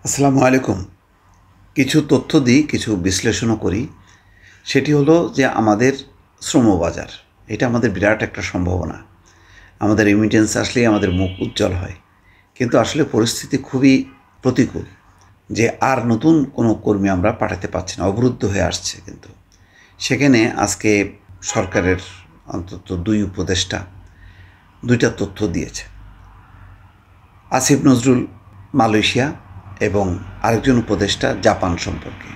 আসসালামু আলাইকুম। কিছু তথ্য দিই, কিছু বিশ্লেষণও করি। সেটি হলো যে আমাদের শ্রমবাজার, এটা আমাদের বিরাট একটা সম্ভাবনা। আমাদের রেমিটেন্স আসলেই আমাদের মুখ উজ্জ্বল হয়। কিন্তু আসলে পরিস্থিতি খুবই প্রতিকূল যে আর নতুন কোনো কর্মী আমরা পাঠাতে পারছি না, অবরুদ্ধ হয়ে আসছে কিন্তু। সেখানে আজকে সরকারের অন্তত ২ উপদেষ্টা ২টা তথ্য দিয়েছে। আসিফ নজরুল মালয়েশিয়া এবং আরেকজন উপদেষ্টা জাপান সম্পর্কে।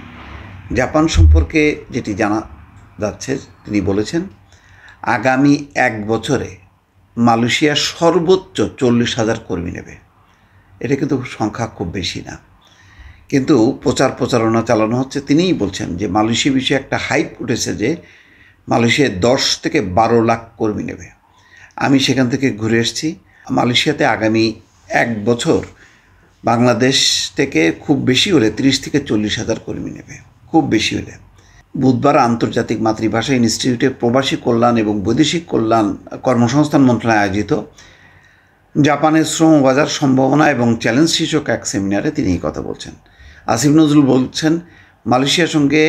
জাপান সম্পর্কে যেটি জানা যাচ্ছে, তিনি বলেছেন আগামী ১ বছরে মালয়েশিয়া সর্বোচ্চ ৪০,০০০ কর্মী নেবে। এটা কিন্তু সংখ্যা খুব বেশি না, কিন্তু প্রচারণা চালানো হচ্ছে। তিনিই বলছেন যে মালয়েশিয়া বিষয়ে একটা হাইপ উঠেছে যে মালয়েশিয়ায় ১০ থেকে ১২ লাখ কর্মী নেবে। আমি সেখান থেকে ঘুরে এসেছি। মালয়েশিয়াতে আগামী ১ বছর বাংলাদেশ থেকে খুব বেশি হলে ৩০ থেকে ৪০,০০০ কর্মী নেবে, খুব বেশি হলে। বুধবার আন্তর্জাতিক মাতৃভাষা ইনস্টিটিউটে প্রবাসী কল্যাণ এবং বৈদেশিক কল্যাণ কর্মসংস্থান মন্ত্রণালয় আয়োজিত জাপানের শ্রমবাজার সম্ভাবনা এবং চ্যালেঞ্জ শীর্ষক এক সেমিনারে তিনি এই কথা বলছেন। আসিফ নজরুল বলছেন, মালয়েশিয়ার সঙ্গে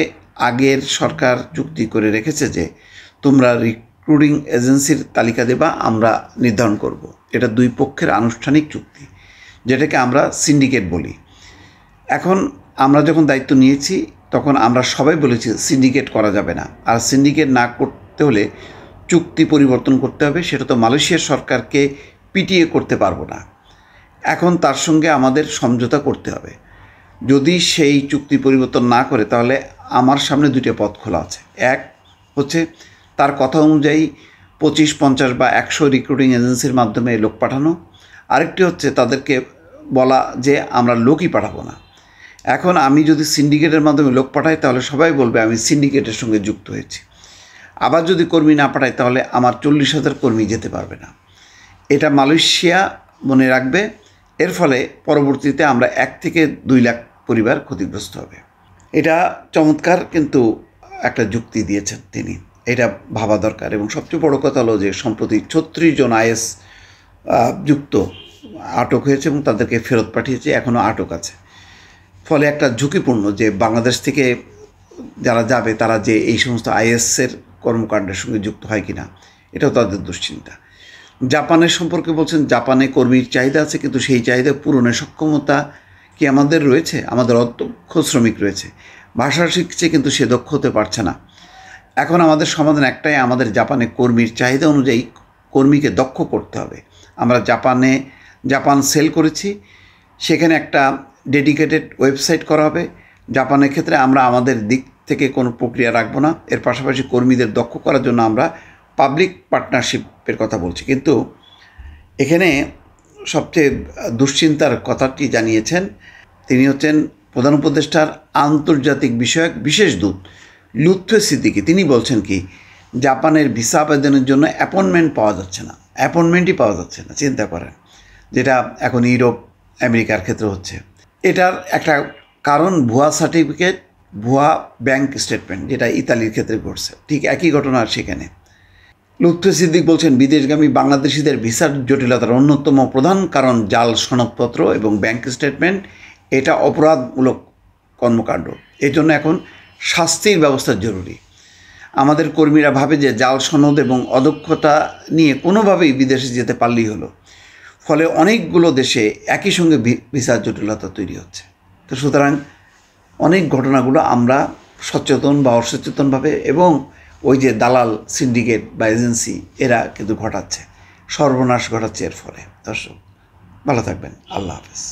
আগের সরকার চুক্তি করে রেখেছে যে তোমরা রিক্রুটিং এজেন্সির তালিকা দেবা, আমরা নির্ধারণ করব। এটা দুই পক্ষের আনুষ্ঠানিক চুক্তি, যেটাকে আমরা সিন্ডিকেট বলি। এখন আমরা যখন দায়িত্ব নিয়েছি তখন আমরা সবাই বলেছি সিন্ডিকেট করা যাবে না, আর সিন্ডিকেট না করতে হলে চুক্তি পরিবর্তন করতে হবে। সেটা তো মালয়েশিয়ার সরকারকে পিটিয়ে করতে পারবো না। এখন তার সঙ্গে আমাদের সমঝোতা করতে হবে। যদি সেই চুক্তি পরিবর্তন না করে তাহলে আমার সামনে 2টা পথ খোলা আছে। এক হচ্ছে তার কথা অনুযায়ী 25, 50 বা 100 রিক্রুটিং এজেন্সির মাধ্যমে লোক পাঠানো। আরেকটি হচ্ছে তাদেরকে বলা যে আমরা লোকই পাঠাবো না। এখন আমি যদি সিন্ডিকেটের মাধ্যমে লোক পাঠাই তাহলে সবাই বলবে আমি সিন্ডিকেটের সঙ্গে যুক্ত হয়েছি। আবার যদি কর্মী না পাঠাই তাহলে আমার 40,000 কর্মী যেতে পারবে না। এটা মালয়েশিয়া মনে রাখবে। এর ফলে পরবর্তীতে আমরা 1 থেকে 2 লাখ পরিবার ক্ষতিগ্রস্ত হবে। এটা চমৎকার কিন্তু একটা যুক্তি দিয়েছেন তিনি। এটা ভাবা দরকার। এবং সবচেয়ে বড় কথা হলো যে সম্প্রতি 36 জন আইএস যুক্ত আটক হয়েছে এবং তাদেরকে ফেরত পাঠিয়েছে, এখনও আটক আছে। ফলে একটা ঝুঁকিপূর্ণ যে বাংলাদেশ থেকে যারা যাবে তারা যে এই সমস্ত আইএসের কর্মকাণ্ডের সঙ্গে যুক্ত হয় কিনা, এটাও তাদের দুশ্চিন্তা। জাপানের সম্পর্কে বলছেন জাপানে কর্মীর চাহিদা আছে, কিন্তু সেই চাহিদা পূরণের সক্ষমতা কি আমাদের রয়েছে? আমাদের অদক্ষ শ্রমিক রয়েছে, ভাষা শিখছে কিন্তু সে দক্ষ হতে পারছে না। এখন আমাদের সমাধান একটাই, আমাদের জাপানে কর্মীর চাহিদা অনুযায়ী কর্মীকে দক্ষ করতে হবে। আমরা জাপান সেল করেছি, সেখানে একটা ডেডিকেটেড ওয়েবসাইট করা হবে। জাপানের ক্ষেত্রে আমরা আমাদের দিক থেকে কোনো প্রক্রিয়া রাখবো না। এর পাশাপাশি কর্মীদের দক্ষ করার জন্য আমরা পাবলিক পার্টনারশিপের কথা বলছি। কিন্তু এখানে সবচেয়ে দুশ্চিন্তার কথাটি জানিয়েছেন তিনি হচ্ছেন প্রধান উপদেষ্টার আন্তর্জাতিক বিষয়ক বিশেষ দূত লুৎফে সিদ্দিকী। তিনি বলছেন কি, জাপানের ভিসা আবেদনের জন্য অ্যাপয়েন্টমেন্ট পাওয়া যাচ্ছে না, অ্যাপয়েন্টমেন্টই পাওয়া যাচ্ছে না। চিন্তা করেন, যেটা এখন ইউরোপ আমেরিকার ক্ষেত্রে হচ্ছে। এটার একটা কারণ ভুয়া সার্টিফিকেট, ভুয়া ব্যাংক স্টেটমেন্ট, যেটা ইতালির ক্ষেত্রে ঘটছে। ঠিক একই ঘটনা সেখানে। লুৎফে সিদ্দিক বলছেন বিদেশগামী বাংলাদেশিদের ভিসার জটিলতার অন্যতম প্রধান কারণ জাল সনদপত্র এবং ব্যাংক স্টেটমেন্ট। এটা অপরাধমূলক কর্মকাণ্ড, এজন্য এখন শাস্তির ব্যবস্থা জরুরি। আমাদের কর্মীরা ভাবে যে জাল সনদ এবং অদক্ষতা নিয়ে কোনোভাবেই বিদেশে যেতে পারলেই হলো। ফলে অনেকগুলো দেশে একই সঙ্গে ভিসার জটিলতা তৈরি হচ্ছে। তো সুতরাং অনেক ঘটনাগুলো আমরা সচেতন বা অসচেতনভাবে এবং ওই যে দালাল সিন্ডিকেট বা এজেন্সি, এরা কিন্তু ঘটাচ্ছে, সর্বনাশ ঘটাচ্ছে এর ফলে। দর্শক ভালো থাকবেন, আল্লাহ হাফেজ।